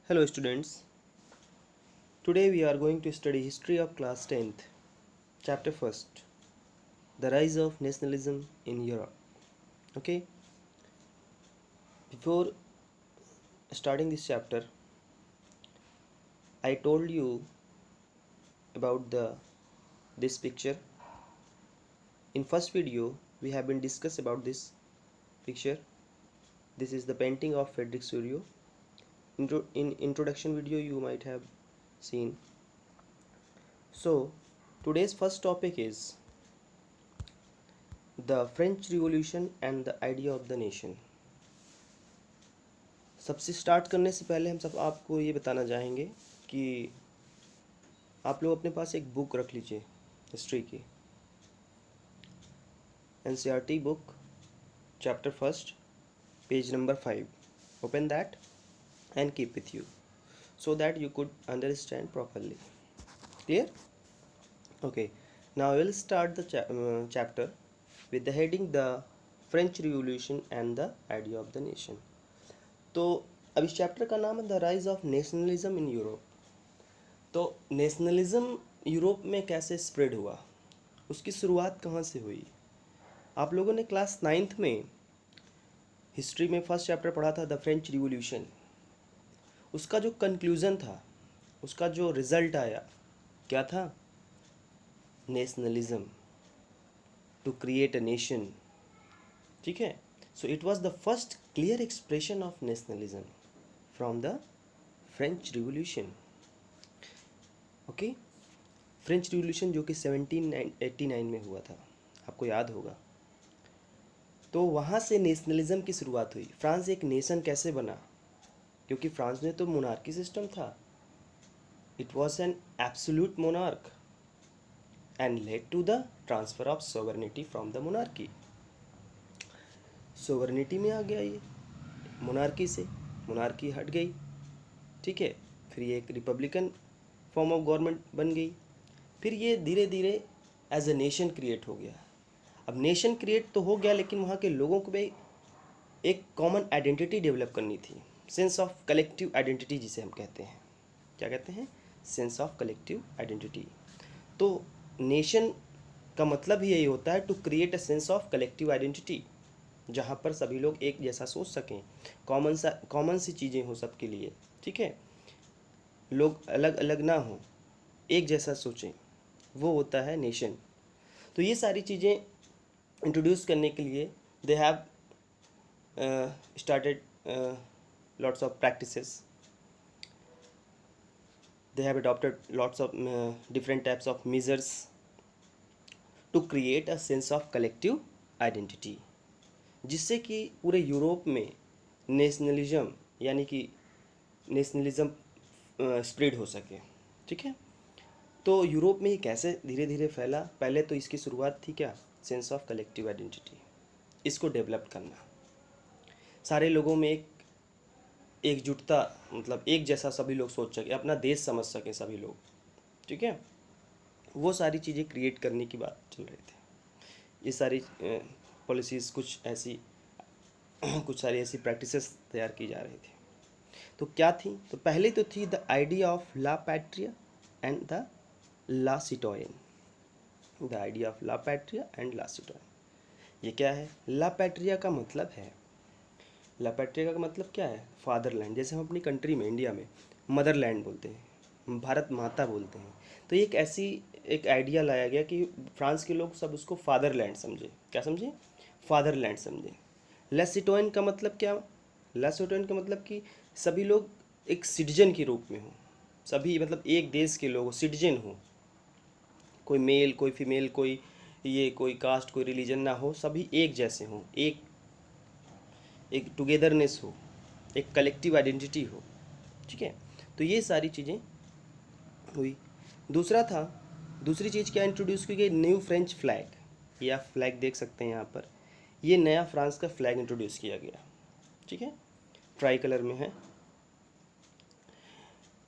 Hello students. Today we are going to study history of class 10th. Chapter 1st. The rise of nationalism in Europe. Okay? Before starting this chapter, I told you about this picture. In first video, we have been discussed about this picture. This is the painting of Frederick Sturio. In introduction video you might have seen. So, today's first topic is the French Revolution and the idea of the nation. सबसे start करने से पहले हम सब आपको ये बताना चाहेंगे कि आप लोग अपने पास एक बुक रख लीजिए हिस्ट्री की, NCERT book chapter first page number 5. Open that and keep with you so that you could understand properly. Clear? Okay, now we'll start the chapter with the heading the French Revolution and the idea of the nation. तो अब इस chapter का नाम है the rise of nationalism in Europe. तो nationalism Europe में कैसे spread हुआ, उसकी शुरुआत कहाँ से हुई. आप लोगों ने क्लास 9th में हिस्ट्री में फर्स्ट चैप्टर पढ़ा था द फ्रेंच रिवॉल्यूशन. उसका जो कंक्लूज़न था, उसका जो रिज़ल्ट आया क्या था? Nationalism, to create a nation. ठीक है. So it was the first clear expression of nationalism from the French revolution. Okay. French revolution जो कि 1789 में हुआ था, आपको याद होगा. तो वहाँ से नेशनलिज्म की शुरुआत हुई. फ्रांस एक नेशन कैसे बना? क्योंकि फ्रांस में तो मोनार्की सिस्टम था. It was an absolute monarch and led to the transfer of sovereignty from the monarchy. Sovereignty में आ गया ये मोनार्की से, मोनार्की हट गई. ठीक है. फिर ये एक रिपब्लिकन फॉर्म ऑफ गवर्नमेंट बन गई. फिर ये धीरे धीरे एज ए नेशन क्रिएट हो गया. अब नेशन क्रिएट तो हो गया, लेकिन वहाँ के लोगों को भी एक कॉमन आइडेंटिटी डेवलप करनी थी. सेंस ऑफ कलेक्टिव आइडेंटिटी जिसे हम कहते हैं. क्या कहते हैं? Sense of collective identity. तो नेशन का मतलब ही यही होता है, to create a sense of collective identity, जहाँ पर सभी लोग एक जैसा सोच सकें, कॉमन सी चीज़ें हो सबके लिए. ठीक है. लोग अलग अलग ना हों, एक जैसा सोचें, वो होता है नेशन. तो ये सारी चीज़ें इंट्रोड्यूस करने के लिए they have started lots of practices. They have adopted lots of different types of measures to create a sense of collective identity, जिससे कि पूरे यूरोप में नेशनलिज्म यानी कि नेशनलिज्म स्प्रेड हो सके. ठीक है. तो यूरोप में ये कैसे धीरे धीरे फैला? पहले तो इसकी शुरुआत थी क्या? Sense of collective identity. इसको डेवलप करना, सारे लोगों में एक एकजुटता, मतलब एक जैसा सभी लोग सोच सकें, अपना देश समझ सकें सभी लोग. ठीक है. वो सारी चीज़ें क्रिएट करने की बात चल रही थी. ये सारी पॉलिसीज़ कुछ सारी ऐसी प्रैक्टिसेस तैयार की जा रही थी. तो क्या थी? तो पहले तो थी the idea of la patria and the la citoyen. The idea of la patria and la citoyen. ये क्या है? ला पैट्रिया का मतलब है, ला पैट्रिया का मतलब क्या है? फादरलैंड. जैसे हम अपनी कंट्री में, इंडिया में मदरलैंड बोलते हैं, भारत माता बोलते हैं. तो एक आइडिया लाया गया कि फ्रांस के लोग सब उसको फादरलैंड समझे. क्या समझे? फादरलैंड समझे. लेसिटोइन का मतलब क्या? लेसिटोइन का मतलब कि सभी लोग एक सिटीजन के रूप में हो, सभी मतलब एक देश के लोग सिटीजन हो. कोई मेल, कोई फीमेल, कोई कास्ट, कोई रिलीजन ना हो, सभी एक जैसे हों, एक टुगेदरनेस हो, एक कलेक्टिव आइडेंटिटी हो. ठीक है. तो ये सारी चीज़ें हुई. दूसरी चीज़ क्या इंट्रोड्यूस की गई? New French flag. ये आप फ्लैग देख सकते हैं यहाँ पर. ये नया फ्रांस का फ्लैग इंट्रोड्यूस किया गया. ठीक है. ट्राई कलर में है.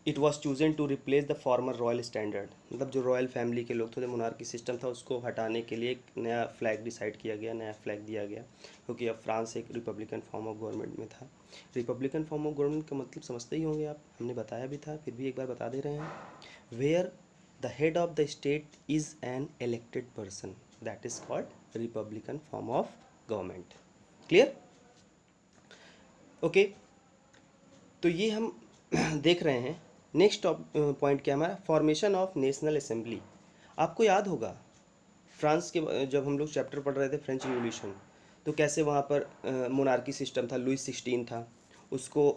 It was chosen to replace the former royal standard, मतलब जो रॉयल फैमिली के लोग थे, मोनार्की सिस्टम था, उसको हटाने के लिए एक नया फ्लैग डिसाइड किया गया, नया फ्लैग दिया गया, क्योंकि अब फ्रांस एक रिपब्लिकन फॉर्म ऑफ गवर्नमेंट में था। रिपब्लिकन फॉर्म ऑफ गवर्नमेंट का मतलब समझते ही होंगे आप, हमने बताया भी था, फिर भी एक बार बता दे रहे हैं। Where the head of the state is an elected person, that is called republican form of government. Clear? Okay, तो ये हम देख रहे हैं। नेक्स्ट पॉइंट क्या हमारा, फॉर्मेशन ऑफ नेशनल असेंबली। आपको याद होगा फ्रांस के जब हम लोग चैप्टर पढ़ रहे थे फ्रेंच रिवॉल्यूशन, तो कैसे वहाँ पर मोनार्की सिस्टम था, लुई 16 था, उसको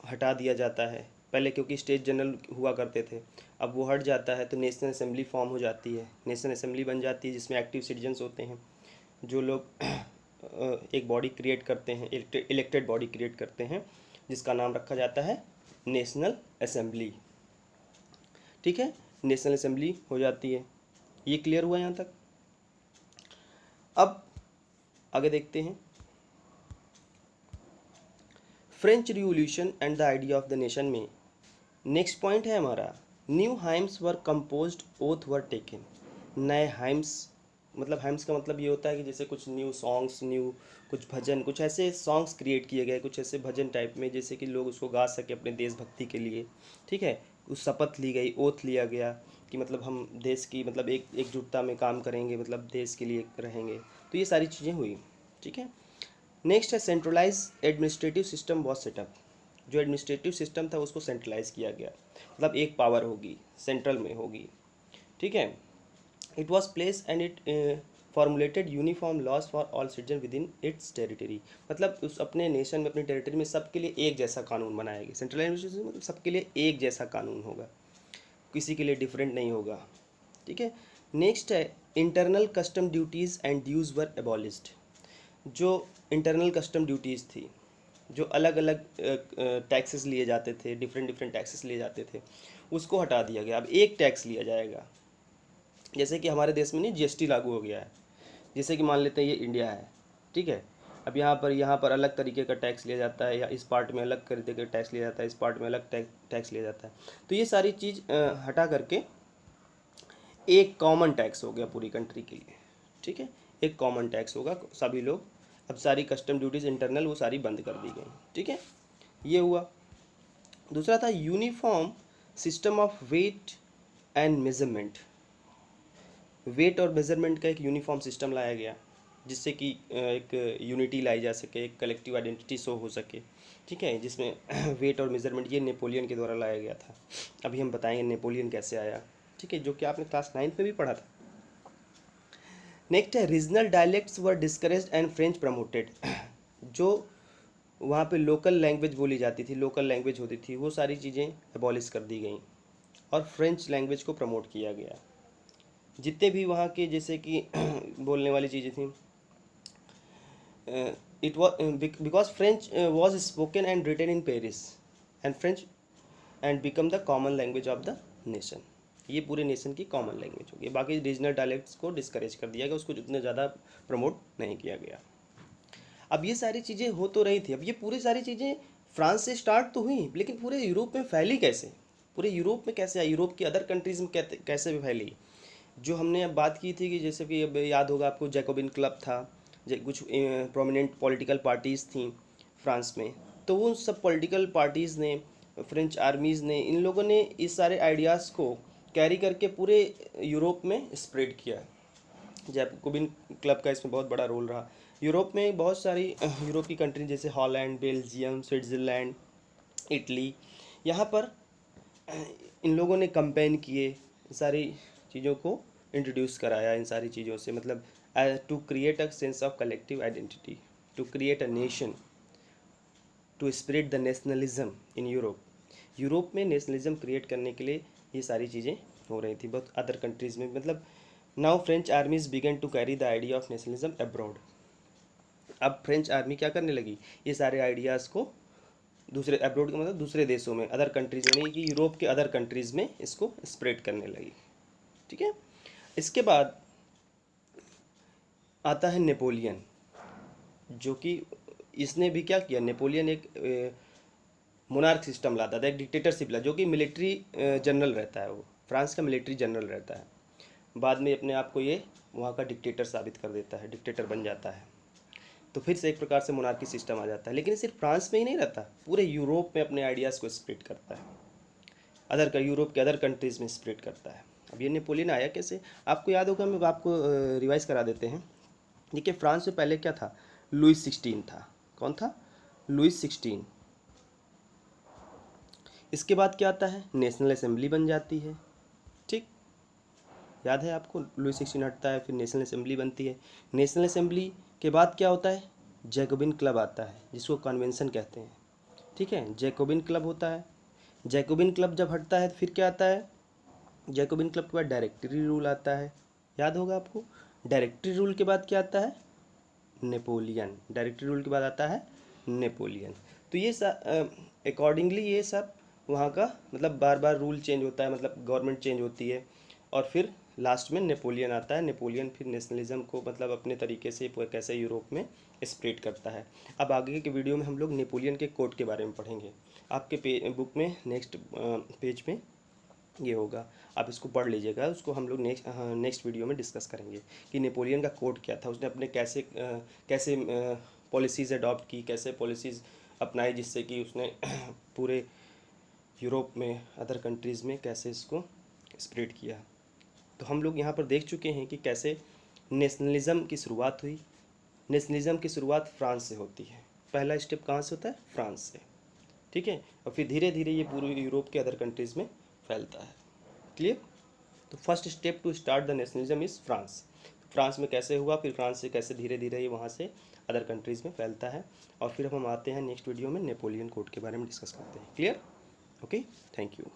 हटा दिया जाता है पहले, क्योंकि स्टेट जनरल हुआ करते थे, अब वो हट जाता है तो नेशनल असेंबली फॉर्म हो जाती है, नेशनल असेंबली बन जाती है, जिसमें एक्टिव सिटीजन्स होते हैं, जो लोग एक बॉडी क्रिएट करते हैं, इलेक्टेड बॉडी क्रिएट करते हैं, जिसका नाम रखा जाता है नेशनल असेंबली। ठीक है, नेशनल असेंबली हो जाती है। ये क्लियर हुआ यहाँ तक? अब आगे देखते हैं, French revolution and the idea of the nation में नेक्स्ट पॉइंट है हमारा, new hymns were composed, oath were taken. नए हाइम्स, मतलब हाइम्स का मतलब ये होता है कि जैसे कुछ न्यू सॉन्ग्स, न्यू कुछ भजन, कुछ ऐसे सॉन्ग्स क्रिएट किए गए, कुछ ऐसे भजन टाइप में, जैसे कि लोग उसको गा सके अपने देशभक्ति के लिए। ठीक है, उस शपथ ली गई, ओथ लिया गया कि मतलब हम देश की, मतलब एकजुटता में काम करेंगे, मतलब देश के लिए रहेंगे। तो ये सारी चीज़ें हुई। ठीक है, नेक्स्ट है centralise administrative system was set up. जो एडमिनिस्ट्रेटिव सिस्टम था उसको सेंट्रलाइज किया गया, मतलब एक पावर होगी, सेंट्रल में होगी। ठीक है, it was place and it formulated uniform laws for all citizen within its territory, मतलब उस अपने नेशन में, अपने टेरिटरी में सबके लिए एक जैसा कानून बनाया गया। सेंट्रल एडमिनिस्ट्रेशन मतलब सबके लिए एक जैसा कानून होगा, किसी के लिए डिफरेंट नहीं होगा। ठीक है, नेक्स्ट है internal custom duties and dues were abolished. जो इंटरनल कस्टम ड्यूटीज़ थी, जो अलग अलग टैक्सेस लिए जाते थे, डिफरेंट डिफरेंट टैक्सेस लिए जाते थे, उसको हटा दिया गया। अब एक टैक्स लिया जाएगा, जैसे कि हमारे देश में नहीं जीएसटी लागू हो गया है, जैसे कि मान लेते हैं ये इंडिया है। ठीक है, अब यहाँ पर अलग तरीके का टैक्स लिया जाता है, या इस पार्ट में अलग तरीके का टैक्स लिया जाता है, इस पार्ट में अलग टैक्स लिया जाता है। तो ये सारी चीज़ हटा करके एक कॉमन टैक्स हो गया पूरी कंट्री के लिए। ठीक है, एक कॉमन टैक्स होगा, सभी लोग, अब सारी कस्टम ड्यूटीज़ इंटरनल वो सारी बंद कर दी गई। ठीक है, ये हुआ। दूसरा था uniform system of weight and measurement. Weight और मेजरमेंट का एक यूनिफॉर्म सिस्टम लाया गया, जिससे कि एक यूनिटी लाई जा सके, एक कलेक्टिव आइडेंटिटी शो हो सके। ठीक है, जिसमें वेट और मेजरमेंट ये नेपोलियन के द्वारा लाया गया था। अभी हम बताएंगे नेपोलियन कैसे आया। ठीक है, जो कि आपने क्लास 9th में भी पढ़ा था। नेक्स्ट है regional dialects were discouraged and French promoted. जो वहाँ पे लोकल लैंग्वेज बोली जाती थी, लोकल लैंग्वेज होती थी, वो सारी चीज़ें एबॉलिश कर दी गई और फ्रेंच लैंग्वेज को प्रमोट किया गया। जितने भी वहाँ के जैसे कि बोलने वाली चीज़ें थी, it was because French was spoken and written in Paris and French and become the common language of the nation. ये पूरे नेशन की कॉमन लैंग्वेज होगी। बाकी रीजनल डायलेक्ट्स को डिस्करेज कर दिया गया, उसको जितने ज़्यादा प्रमोट नहीं किया गया। अब ये सारी चीज़ें हो तो रही थी, अब ये पूरी सारी चीज़ें फ्रांस से स्टार्ट तो हुई, लेकिन पूरे यूरोप में फैली कैसे, पूरे यूरोप में कैसे आई, यूरोप की अदर कंट्रीज़ में कैसे भी फैली। जो हमने अब बात की थी कि जैसे कि अब याद होगा आपको, जैकोबिन क्लब था, कुछ प्रोमिनेंट पॉलिटिकल पार्टीज़ थी फ्रांस में, तो वो सब पॉलिटिकल पार्टीज़ ने, फ्रेंच आर्मीज़ ने, इन लोगों ने इस सारे आइडियाज़ को कैरी करके पूरे यूरोप में स्प्रेड किया। जैकोबिन क्लब का इसमें बहुत बड़ा रोल रहा। यूरोप में बहुत सारी यूरोप की कंट्री जैसे हॉलैंड, बेल्जियम, स्विट्ज़रलैंड, इटली, यहाँ पर इन लोगों ने कंपेन किए, सारी चीज़ों को इंट्रोड्यूस कराया इन सारी चीज़ों से, मतलब to create a sense of collective identity, to create a nation, to spread the nationalism in Europe. Europe में नेशनलिज्म क्रिएट करने के लिए ये सारी चीज़ें हो रही थी बहुत अदर कंट्रीज़ में। मतलब now French armies began to carry the idea of nationalism abroad. अब फ्रेंच आर्मी क्या करने लगी, ये सारे आइडियाज़ को दूसरे, अब्रॉड का मतलब दूसरे देशों में, अदर कंट्रीज यानी कि यूरोप के अदर कंट्रीज़ में इसको स्प्रेड करने लगी। ठीक है, इसके बाद आता है नेपोलियन, जो कि इसने भी क्या किया, नेपोलियन एक मोनार्क सिस्टम लाता था, एक डिक्टेटरशिप ला, जो कि मिलिट्री जनरल रहता है, वो फ्रांस का मिलिट्री जनरल रहता है। बाद में अपने आप को ये वहाँ का डिक्टेटर साबित कर देता है, डिक्टेटर बन जाता है। तो फिर से एक प्रकार से मोनार्की सिस्टम आ जाता है। लेकिन सिर्फ फ्रांस में ही नहीं रहता, पूरे यूरोप में अपने आइडियाज़ को स्प्रेड करता है, यूरोप के अदर कंट्रीज़ में स्प्रेड करता है। अब ये नेपोलियन आया कैसे, आपको याद होगा, मैं आपको रिवाइज करा देते हैं। देखिए, फ्रांस से पहले क्या था, लुइस 16 था। कौन था? लुइस 16। इसके बाद क्या आता है, नेशनल असेंबली बन जाती है। ठीक, याद है आपको, लुइस 16 हटता है, फिर नेशनल असेंबली बनती है। नेशनल असेंबली के बाद क्या होता है, जैकोबिन क्लब आता है, जिसको कन्वेंशन कहते हैं। ठीक है, जैकोबिन क्लब होता है। जैकोबिन क्लब जब हटता है तो फिर क्या आता है, जैकोबिन क्लब के बाद डायरेक्टरी रूल आता है, याद होगा आपको। डायरेक्टरी रूल के बाद क्या आता है, नेपोलियन। डायरेक्टरी रूल के बाद आता है नेपोलियन। तो ये अकॉर्डिंगली ये सब वहाँ का मतलब बार बार रूल चेंज होता है, मतलब गवर्नमेंट चेंज होती है, और फिर लास्ट में नेपोलियन आता है। नेपोलियन फिर नेशनलिज्म को मतलब अपने तरीके से कैसे यूरोप में स्प्रेड करता है। अब आगे के वीडियो में हम लोग नेपोलियन के कोड के बारे में पढ़ेंगे। आपके बुक में नेक्स्ट पेज में ये होगा, आप इसको पढ़ लीजिएगा। उसको हम लोग नेक्स्ट वीडियो में डिस्कस करेंगे कि नेपोलियन का कोड क्या था, उसने अपने कैसे पॉलिसीज़ अडॉप्ट की, कैसे पॉलिसीज़ अपनाई, जिससे कि उसने पूरे यूरोप में अदर कंट्रीज़ में कैसे इसको स्प्रेड किया। तो हम लोग यहाँ पर देख चुके हैं कि कैसे नेशनलिज़म की शुरुआत हुई। नेशनलिज़म की शुरुआत फ्रांस से होती है। पहला स्टेप कहाँ से होता है, फ्रांस से। ठीक है, और फिर धीरे धीरे ये पूरे यूरोप के अदर कंट्रीज़ में फैलता है। क्लियर? तो first step to start the nationalism is France. France में कैसे हुआ, फिर फ्रांस से कैसे धीरे धीरे ये वहाँ से अदर कंट्रीज़ में फैलता है। और फिर हम आते हैं नेक्स्ट वीडियो में नेपोलियन कोड के बारे में डिस्कस करते हैं। क्लियर? Okay, thank you.